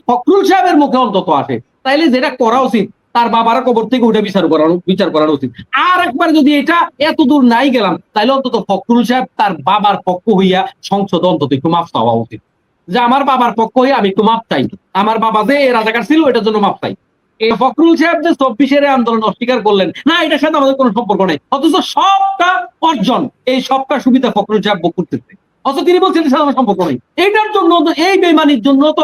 ফখরুল সাহেবের মুখে অন্তত আসে, তাইলে যেটা করা উচিত তার বাবার কবর থেকে উঠে বিচার করানো উচিত। আর একবার যদি এটা এত দূর নাই গেলাম, তাইলে অন্তত ফখরুল সাহেব তার বাবার পক্ষ হইয়া সংসদ অন্তত একটু মাফ চাওয়া উচিত, যে আমার বাবার পক্ষ হইয়া আমি একটু মাফ চাই, আমার বাবা যে রাজাকার ছিল এটার জন্য মাফ চাই। এই ফখরুল সাহেব যে 24-এর আন্দোলন অস্বীকার করলেন না, এটার সাথে আমাদের কোনো সম্পর্ক নেই, অথচ সবটা অর্জন, এই সবটা সুবিধা ফখরুল সাহেব ভোগ করতেছে, অথচ তিনি বলছেন এটার সাথে আমার সম্পর্ক নেই। এইটার জন্য তো, এই বেমানির জন্য তো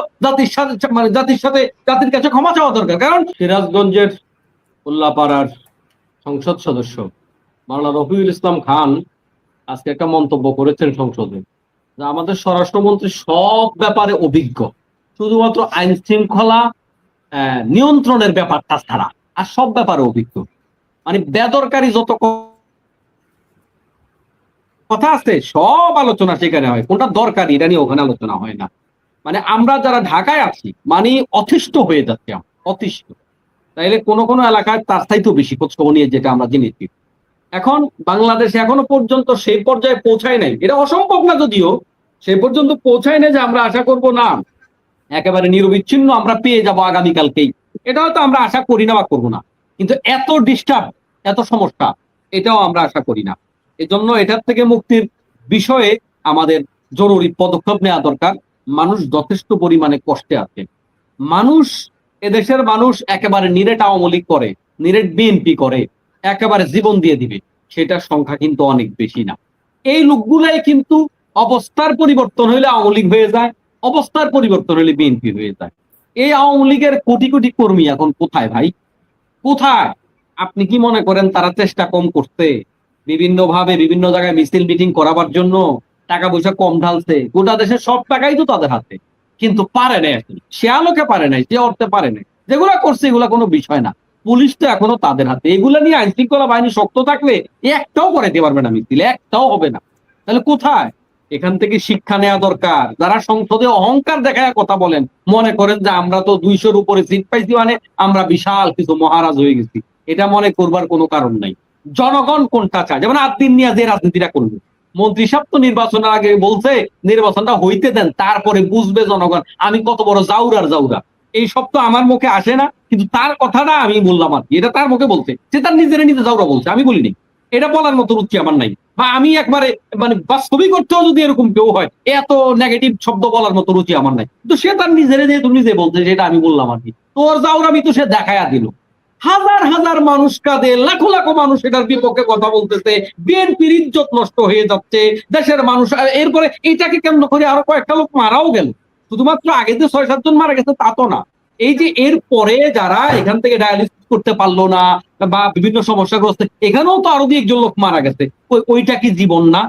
জাতির কাছে ক্ষমা চাওয়া দরকার। কারণ সিরাজগঞ্জের উল্লাপাড়ার সংসদ সদস্য মাওলানা রফিউল ইসলাম খান আজকে একটা মন্তব্য করেছেন সংসদে, যে আমাদের স্বরাষ্ট্রমন্ত্রী সব ব্যাপারে অভিজ্ঞ, শুধুমাত্র আইন শৃঙ্খলা নিয়ন্ত্রণের ব্যাপারটা ছাড়া আর সব ব্যাপারে অভিজ্ঞ। মানে বেদরকারি যত কথা আছে সব আলোচনা সেখানে হয়, কোনটা দরকারি এটা নিয়ে ওখানে আলোচনা হয় না। মানে আমরা যারা ঢাকায় আছি মানে অতিষ্ঠ হয়ে যাচ্ছে, অতিষ্ঠ। তাইলে কোন কোন এলাকায় তার চাইতেও বেশি খোঁজ খবর নিয়ে, যেটা আমরা জেনেছি। এখন বাংলাদেশে এখনো পর্যন্ত সেই পর্যায়ে পৌঁছায় নাই, এটা অসম্ভব না যদিও, সেই পর্যন্ত পৌঁছায় না যে আমরা আশা করব না একেবারে নিরবিচ্ছিন্ন আমরা পেয়ে যাব আগামীকালকেই, এটা হয়তো আমরা আশা করি না বা করবো না, কিন্তু এত ডিস্টার্ব, এত সমস্যা, এটাও আমরা আশা করি না। এজন্য এটার থেকে মুক্তির বিষয়ে আমাদের জরুরি পদক্ষেপ নেওয়া দরকার। মানুষ যথেষ্ট পরিমাণে কষ্টে আছে, মানুষ, এদেশের মানুষ একেবারে নিরেট আওয়ামী লীগ করে, নিরেট বিএনপি করে, একেবারে জীবন দিয়ে দিবে, সেটার সংখ্যা কিন্তু অনেক বেশি না। এই লোকগুলাই কিন্তু অবস্থার পরিবর্তন হইলে আওয়ামী লীগ হয়ে যায়, অবস্থার পরিবর্তন হলে বিএনপি হয়ে যায়। এই আওয়ামী লীগের কোটি কোটি কর্মী এখন কোথায় ভাই, কোথায়? আপনি কি মনে করেন তারা চেষ্টা কম করতে, বিভিন্ন ভাবে বিভিন্ন জায়গায় মিছিল মিটিং করাবার জন্য টাকা পয়সা কম ঢালছে? গোটা দেশের সব টাকাই তো তাদের হাতে, কিন্তু পারে নাই, এখন সে আলোকে পারে নাই, সে অর্থে পারে নাই। যেগুলা করছে এগুলা কোনো বিষয় না, পুলিশ তো এখনো তাদের হাতে। এগুলা নিয়ে আইন শৃঙ্খলা বাহিনী শক্ত থাকলে একটাও করাইতে পারবে না মিছিল, একটাও হবে না। তাহলে কোথায়? এখান থেকে শিক্ষা নেওয়া দরকার। যারা সংসদে অহংকার দেখায় কথা বলেন, মনে করেন যে আমরা তো 200-র উপরে সিট পাইছি মানে আমরা বিশাল কিছু মহারাজ হয়ে গেছি, এটা মনে করবার কোনো কারণ নাই। জনগণ কোনটা চায়, যেমন আদিন নিয়ে যে রাজনীতিটা করবে, মন্ত্রী সাহেব তো নির্বাচনের আগে বলছে নির্বাচনটা হইতে দেন, তারপরে বুঝবে জনগণ আমি কত বড় জাউরার জাউরা। এই সব তো আমার মুখে আসে না, কিন্তু তার কথাটা আমি বললাম আর কি, এটা তার মুখে বলছে, সে তার নিজের নিজে জাউরা বলছে, আমি বলিনি। এটা বলার মতো রুচি আমার নাই, বা আমি একবারে মানে বাস্তবিক অর্থেও যদি এরকম কেউ হয়, এত নেগেটিভ শব্দ বলার মতো রুচি আমার নাই। তো সে তার নিজের যেহেতু নিজে বলছে, সেটা আমি বললাম আর কি। তোর জাউরামি তো সে দেখায়া দিল, হাজার হাজার মানুষ কাঁদে, লাখো লাখো মানুষ এটার বিপক্ষে কথা বলতেছে, বিএনপির ইজ্জত নষ্ট হয়ে যাচ্ছে, দেশের মানুষ। এরপরে এইটাকে কেন্দ্র করে আরো কয়েকটা লোক মারাও গেল, শুধুমাত্র আগে যে 6-7 জন মারা গেছে তা তো না। এই যে এর পরে যারা এখান থেকে ডায়ালিসিস করতে পারলো না বা বিভিন্ন সমস্যাগ্রস্ত, এখানেও তো আরো 2-1 জন লোক মারা গেছে, ওইটা কি জীবন না?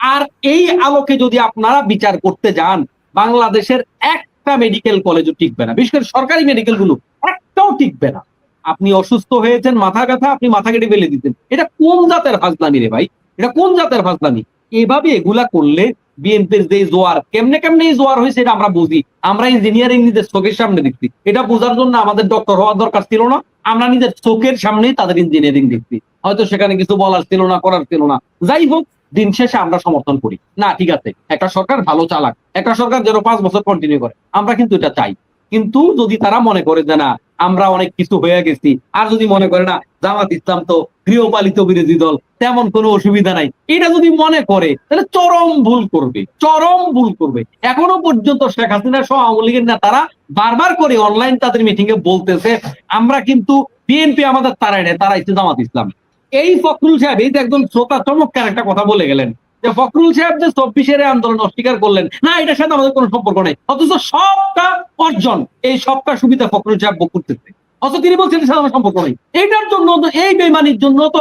আর এই আলোকে যদি আপনারা বিচার করতে যান, বাংলাদেশের একটা মেডিকেল কলেজও টিকবে না, বিশেষ করে সরকারি মেডিকেল গুলো একটাও টিকবে না। আপনি অসুস্থ হয়েছেন, মাথা ব্যথা, আপনি মাথা কেটে ফেলে দিতেন, এটা কোন জাতের ফাজলামি রে ভাই? এটা কোন জাতের ফাজলামি? এভাবে এগুলা করলে বিএনপির যে জোয়ার, কেমনে কেমনে এই জোয়ার হয়েছে এটা আমরা বুঝি, আমরা ইঞ্জিনিয়ারিং নিজের চোখের সামনে দেখছি। এটা বোঝার জন্য আমাদের ডক্টর হওয়ার দরকার ছিল না, আমরা নিজের চোখের সামনেই তাদের ইঞ্জিনিয়ারিং দেখছি। হয়তো সেখানে কিছু বলার ছিল না, করার ছিল না, যাই হোক, দিন শেষে আমরা সমর্থন করি না, ঠিক আছে, একটা সরকার ভালো চালাক, একটা সরকার যেন 5 বছর কন্টিনিউ করে, আমরা কিন্তু এটা চাই। কিন্তু যদি তারা মনে করে যে না আমরা অনেক কিছু হয়ে গেছি, আর যদি মনে করে না জামাত ইসলাম তো গৃহপালিত বিরোধী দল, তেমন কোনো অসুবিধা নাই, এটা যদি মনে করে, তাহলে চরম ভুল করবে, চরম ভুল করবে। এখনো পর্যন্ত শেখ হাসিনা সহ আওয়ামী লীগের নেতারা বারবার করে অনলাইন তাদের মিটিং এ বলতেছে আমরা কিন্তু বিএনপি আমাদের তারাই নেই, তারাইছে জামাত ইসলাম। এই ফখরুল সাহেব, এই যে একজন শ্রোতা চমৎকার একটা কথা বলে গেলেন, যে ফখরুল সাহেব যে 24-এর আন্দোলন অস্বীকার করলেন না, এটার সাথে আমাদের কোনো সম্পর্ক নেই, অথচ সবটা অর্জন, এই সবটা সুবিধা ফখরুল সাহেব ভোগ করতেছে, অথচ তিনি বলছেন এটার সাথে আমার সম্পর্ক নেই। এইটার জন্য তো, এই বেমানির জন্য তো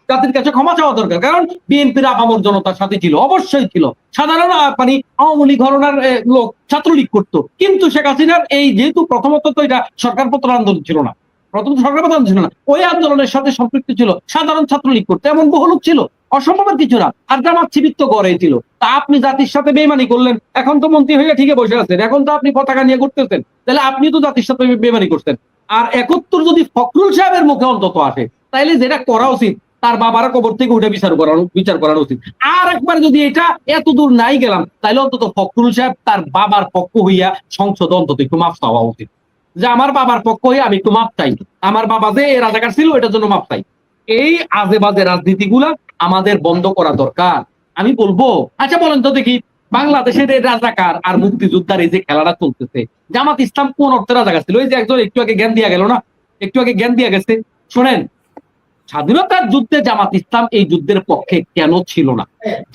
জাতির কাছে ক্ষমা চাওয়া দরকার। কারণ বিএনপির আপামর জনতার সাথে ছিল, অবশ্যই ছিল, সাধারণ মানে আওয়ামী লীগ ঘরানার লোক ছাত্রলীগ করতো, কিন্তু শেখ হাসিনার এই যেহেতু প্রথমত তো এটা সরকার পতন আন্দোলন ছিল না, প্রথম সরকার প্রধান ছিল না, ওই আন্দোলনের সাথে সম্পৃক্ত ছিল সাধারণ ছাত্রলীগ করতে, এমন বহু লোক ছিল, অসম্ভবের কিছু না। আর জামাত শিবির তো গড়েই ছিল। তা আপনি জাতির সাথে বেইমানি করলেন, এখন তো মন্ত্রী হয়ে ঠিকই বসে আছেন, এখন তো আপনি পতাকা নিয়ে ঘুরতেছেন, তাহলে আপনি তো জাতির সাথে বেইমানি করছেন। আর 71 যদি ফখরুল সাহেবের মুখে অন্তত আসে, তাইলে যেটা করা উচিত তার বাবার কবর থেকে ওটা বিচার করানো উচিত। আর একবার যদি এটা এত দূর নাই গেলাম, তাহলে অন্তত ফখরুল সাহেব তার বাবার পক্ষ হইয়া সংসদ অন্তত একটু মাফ চাওয়া উচিত, যে আমার বাবার পক্ষ হইয়া আমি একটু মাফ চাই, আমার বাবা যে রাজাকার ছিল এটার জন্য মাফ চাই। এই আজে বাজে রাজনীতিগুলা আমাদের বন্ধ করা দরকার। আমি বলবো, আচ্ছা বলেন তো দেখি, বাংলাদেশের এই রাজাকার আর মুক্তিযোদ্ধার এই যে খেলাটা চলতেছে, জামাত ইসলাম কোন অর্থে রাজাকার ছিল? ওই যে একজন একটু আগে জ্ঞান দিয়া গেল না, একটু আগে জ্ঞান দিয়া গেছে। শোনেন, স্বাধীনতার যুদ্ধে জামাত ইসলাম এই যুদ্ধের পক্ষে কেন ছিল না?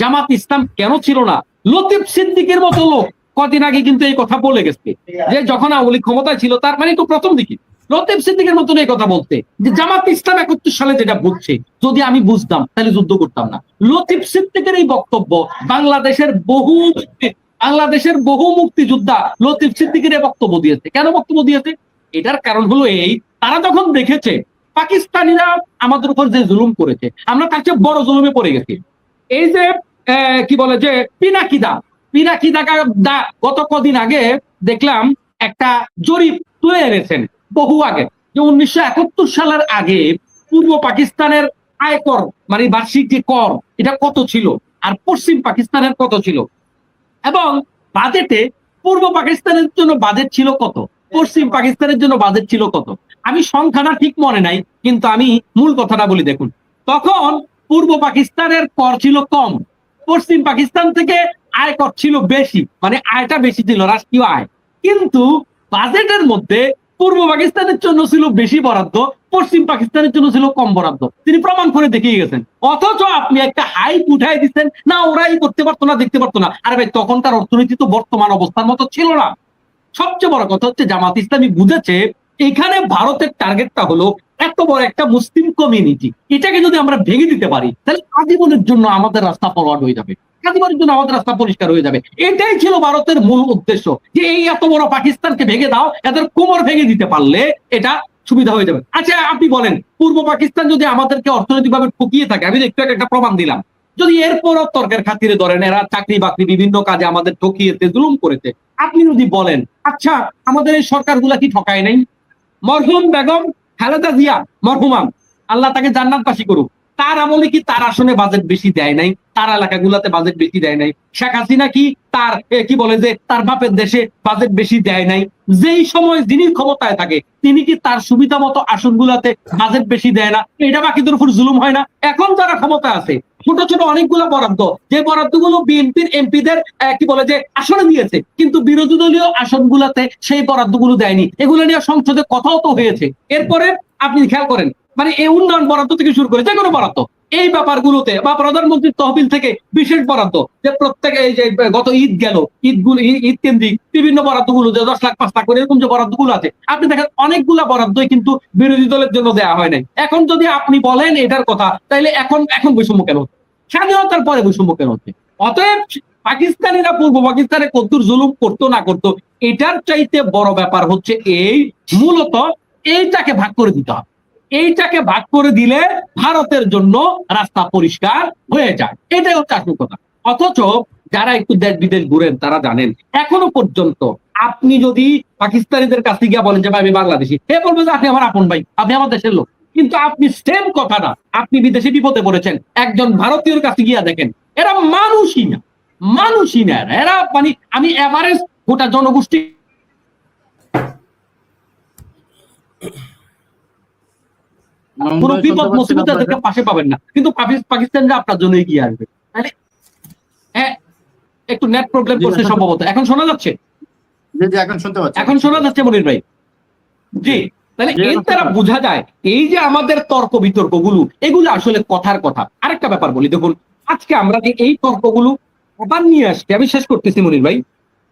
জামাত ইসলাম কেন ছিল না? লতিফ সিদ্দিকের মতো লোক কদিন আগে কিন্তু এই কথা বলে গেছে, যে যখন আওয়ামী লীগ ক্ষমতায় ছিল, তার মানে তো প্রথম দিকে লতিফ সিদ্দিকের মতন এই কথা বলতে, যে জামাত ইসলাম 71 সালে যেটা বুঝছে, যদি আমি বুঝতাম তাহলে যুদ্ধ করতাম না। লতিফ সিদ্দিকের এই বক্তব্য বাংলাদেশের বহু মুক্তিযোদ্ধা লতিফ সিদ্দিকের এই বক্তব্য দিয়েছে। কেন বক্তব্য দিয়েছে? এটার কারণ হলো এই, তারা যখন দেখেছে পাকিস্তানিরা আমাদের উপর যে জুলুম করেছে, আমরা তার চেয়ে বড় জুলুমে পড়ে গেছি। এই যে কি বলে যে পিনাকিদা গত কদিন আগে দেখলাম একটা জরিপ তুলে এনেছেন বহু আগে, যে 1971 সালের আগে পূর্ব পাকিস্তানের আয়কর মানে বার্ষিক যে কর, এটা কত ছিল আর পশ্চিম পাকিস্তানের কত ছিল, এবং বাজেটে পূর্ব পাকিস্তানের জন্য বাজেট ছিল কত, পশ্চিম পাকিস্তানের জন্য বাজেট ছিল কত। আমি সংখ্যাটা ঠিক মনে নাই, কিন্তু আমি মূল কথাটা বলি। দেখুন, তখন পূর্ব পাকিস্তানের কর ছিল কম, পশ্চিম পাকিস্তান থেকে আয় কর ছিল বেশি, মানে আয়টা বেশি ছিল, রাষ্ট্রীয় আয়। কিন্তু বাজেটের মধ্যে পূর্ব পাকিস্তানের জন্য ছিল বেশি বরাদ্দ, পশ্চিম পাকিস্তানের জন্য ছিল কম বরাদ্দ। তিনি প্রমাণ করে দেখিয়ে গেছেন। অথচ আপনি একটা হাইপ উঠাই দিচ্ছেন, না ওরাই করতে পারতো না, দেখতে পারতো না। আরে ভাই, তখনকার অর্থনীতি তো বর্তমান অবস্থার মতো ছিল না। সবচেয়ে বড় কথা হচ্ছে, জামাত ইসলামী বুঝেছে এখানে ভারতের টার্গেটটা হলো এত বড় একটা মুসলিম কমিউনিটি, এটাকে যদি আমরা ভেঙে দিতে পারি, তাহলে আজীবনের জন্য আমাদের রাস্তা ফরওয়ার্ড হয়ে যাবে, আজীবনের জন্য আমাদের রাস্তা পরিষ্কার হয়ে যাবে। এটাই ছিল ভারতের মূল উদ্দেশ্য, যে এই এত বড় পাকিস্তানকে ভেঙে দাও, এদের কোমর ভেঙে দিতে পারলে এটা সুবিধা হয়ে যাবে। আচ্ছা আপনি বলেন, পূর্ব পাকিস্তান যদি আমাদেরকে অর্থনৈতিকভাবে ঠকিয়ে থাকে, আমি একটু একটা প্রমাণ দিলাম, যদি এরপরও তর্কের খাতিরে ধরেন এরা চাকরি বাকরি বিভিন্ন কাজে আমাদের ঠকিয়েছে, জুলুম করেছে, আপনি যদি বলেন আচ্ছা আমাদের এই সরকারগুলা কি ঠকায় নাই? মরহুম বেগম খালেদা জিয়া মরহুমা, আল্লাহ তাকে জান্নাতবাসী করুক, তার আমলে কি তার আসনে বাজেট বেশি দেয় নাই? তার এলাকাগুলোতে বাজেট বেশি দেয় নাই? শেখ হাসিনা কি তার কি বলে যে তার বাপের দেশে বাজেট বেশি দেয় নাই? যেই সময় যিনি ক্ষমতায় থাকে তিনি কি তার সুবিধা মতো আসনগুলোতে বাজেট বেশি দেয় না? এটা বাকিদের উপর জুলুম হয় না? এখন যারা ক্ষমতা আছে, ছোট ছোট অনেকগুলো বরাদ্দ, যে বরাদ্দগুলো বিএনপির এমপিদের কি বলে যে আসনে দিয়েছে, কিন্তু বিরোধী দলীয় আসনগুলোতে সেই বরাদ্দগুলো দেয়নি। এগুলো নিয়ে সংসদে কথাও তো হয়েছে। এরপরে আপনি খেয়াল করেন, মানে এই উন্নয়ন বরাদ্দ থেকে শুরু করে যে কোনো বরাদ্দ, এই ব্যাপারগুলোতে বা প্রধানমন্ত্রীর তহবিল থেকে বিশেষ বরাদ্দ, যে প্রত্যেকে এই যে গত ঈদ গেল, ঈদ কেন্দ্রিক বিভিন্ন বরাদ্দগুলো, যে 10 লাখ 5 লাখ করে এরকম যে বরাদ্দগুলো আছে, আপনি দেখেন অনেকগুলা বরাদ্দই কিন্তু বিরোধী দলের জন্য দেওয়া হয় নাই। এখন যদি আপনি বলেন এটার কথা, তাইলে এখন বৈষম্য কেন হচ্ছে? স্বাধীনতার পরে বৈষম্য কেন হচ্ছে? অতএব পাকিস্তানিরা পূর্ব পাকিস্তানে কতদূর জুলুম করতো না করতো, এটার চাইতে বড় ব্যাপার হচ্ছে এই, মূলত এইটাকে ভাগ করে দিতে হবে। এইটাকে ভাগ করে দিলে ভারতের জন্য রাস্তা পরিষ্কার হয়ে যায়, এটাই হচ্ছে আসল কথা। অথচ যারা একটু দেশ বিদেশ ঘুরেন তারা জানেন, এখনো পর্যন্ত আপনি যদি পাকিস্তানিদের কাছে গিয়ে বলেন যে ভাই আমি বাংলাদেশি, এ বলবে যে আপনি আমার আপন ভাই, আপনি আমার দেশের লোক। কিন্তু আপনি সেম কথাটা আপনি বিদেশে বিপদে পড়েছেন, একজন ভারতীয়র কাছে গিয়া দেখেন, এরা মানুষই না, এরা মানে আমি এভারেজ গোটা জনগোষ্ঠী কোন বিপদ মুসিবতের পাশে পাবেন না, কিন্তু পাকিস্তানরা আপনার জন্য এগিয়ে আসবে। তাহলে হ্যাঁ, একটু নেট প্রবলেম করছে সম্ভবত। এখন শোনা যাচ্ছে? এখন শোনা যাচ্ছে মনির ভাই? জি। তাহলে এর দ্বারা বোঝা যায় এই যে আমাদের তর্ক বিতর্ক গুলো, এগুলো আসলে কথার কথা। আরেকটা ব্যাপার বলি, দেখুন আজকে আমরা যে এই তর্কগুলো আবার নিয়ে আসছি, আমি শেষ করতেছি মনির ভাই,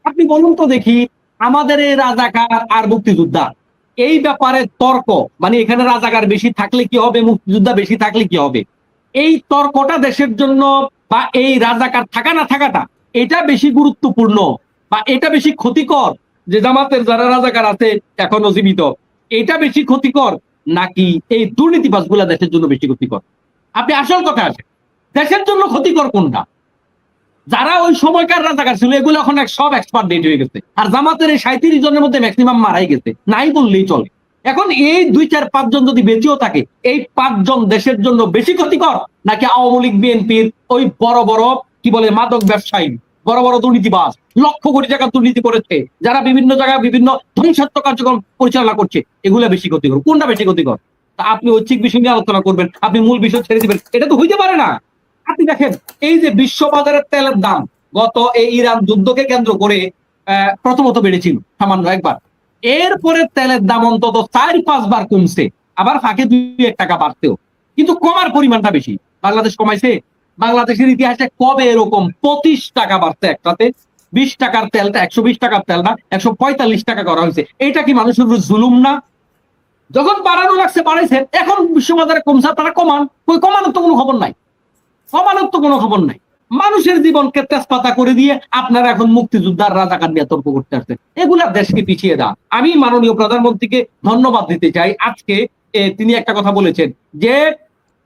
আপনি বলুন তো দেখি, আমাদের এই রাজাকার আর মুক্তিযোদ্ধা এই ব্যাপারে তর্ক, মানে এখানে রাজাকার বেশি থাকলে কি হবে, মুক্তিযোদ্ধা বেশি থাকলে কি হবে, এই তর্কটা দেশের জন্য বা এই রাজাকার থাকা না থাকাটা, এটা বেশি গুরুত্বপূর্ণ বা এটা বেশি ক্ষতিকর, যে জামাতের যারা রাজাকার আছে এখনো জীবিত, এটা বেশি ক্ষতিকর নাকি এই দুর্নীতিবাজ গুলা দেশের জন্য বেশি ক্ষতিকর? আপনি আসল কথা আছে, দেশের জন্য ক্ষতিকর কোনটা? যারা ওই সময়কার রাজাকার ছিল এগুলো এখন সব এক্সপার্ট ডেট হয়ে গেছে, আর জামাতের এই 37 জনের মধ্যে ম্যাক্সিমাম মারাই গেছে, নাই বললেই চলে। এখন এই 2, 4, 5 জন যদি বেঁচেও থাকে, এই 5 জন দেশের জন্য বেশি ক্ষতিকর নাকি আওয়ামী লীগ বিএনপির ওই বড় বড় কি বলে মাদক ব্যবসায়ী, বড় বড় দুর্নীতিবাজ, লক্ষ কোটি টাকা দুর্নীতি করেছে, যারা বিভিন্ন জায়গায় বিভিন্ন ধ্বংসাত্মক কার্যক্রম পরিচালনা করছে, এগুলা বেশি ক্ষতিকর? কোনটা বেশি ক্ষতিকর? তা আপনি ঐচ্ছিক বিষয় নিয়ে আলোচনা করবেন, আপনি মূল বিষয় ছেড়ে দিবেন, এটা তো হইতে পারে না। আপনি দেখেন এই যে বিশ্ববাজারের তেলের দাম গত এই ইরান যুদ্ধকে কেন্দ্র করে প্রথমত বেড়েছিল সামান্য একবার, এরপরে তেলের দাম অন্তত 4-5 বার কমছে, আবার ফাঁকে 2-1 টাকা বাড়তেও, কিন্তু কমার পরিমাণটা বেশি। বাংলাদেশ কমাইছে? বাংলাদেশের ইতিহাসে কবে এরকম 25 টাকা বাড়ছে একটাতে? 20 টাকার তেলটা 120 টাকার তেল না 145 টাকা করা হয়েছে। এটা কি মানুষের উপর জুলুম না? যখন বাড়ানো লাগছে বাড়াইছে, এখন বিশ্ববাজারে কমছে আপনারা কমান, কই কমানোর তো কোনো খবর নাই, কমানোর তো কোনো খবর নাই। মানুষের জীবনকে তেজপাতা করে দিয়ে আপনারা এখন মুক্তিযোদ্ধার রাজাকার নিয়ে তর্ক করতে আসছেন, এগুলা দেশকে পিছিয়ে দেওয়া। আমি মাননীয় প্রধানমন্ত্রীকে ধন্যবাদ দিতে চাই। আজকে তিনি একটা কথা বলেছেন যে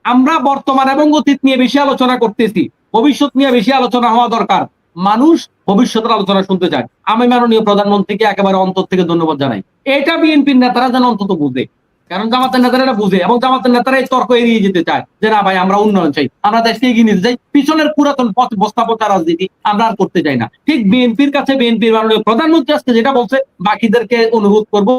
আমরা বর্তমান এবং অতীত নিয়ে বেশি আলোচনা করতেছি, ভবিষ্যৎ নিয়ে বেশি আলোচনা হওয়া দরকার। মানুষ ভবিষ্যতের আলোচনা শুনতে চায়। আমি মাননীয় প্রধানমন্ত্রীকে একেবারে অন্তর থেকে ধন্যবাদ জানাই। এটা বিএনপির নেতারা যেন অন্তত বুঝে, কারণ জামাতের নেতারা এটা বুঝে এবং জামাতের নেতারা এই তর্ক এড়িয়ে যেতে চায় যে না ভাই আমরা উন্নয়ন চাই, আমরা দেশকে এগিয়ে নিতে চাই, পিছনের পুরাতন বস্তা পচা রাজনীতি আমরা আর করতে চাই না। ঠিক বিএনপির কাছে বিএনপির মাননীয় প্রধানমন্ত্রী আজকে যেটা বলছে, বাকিদেরকে অনুরোধ করবো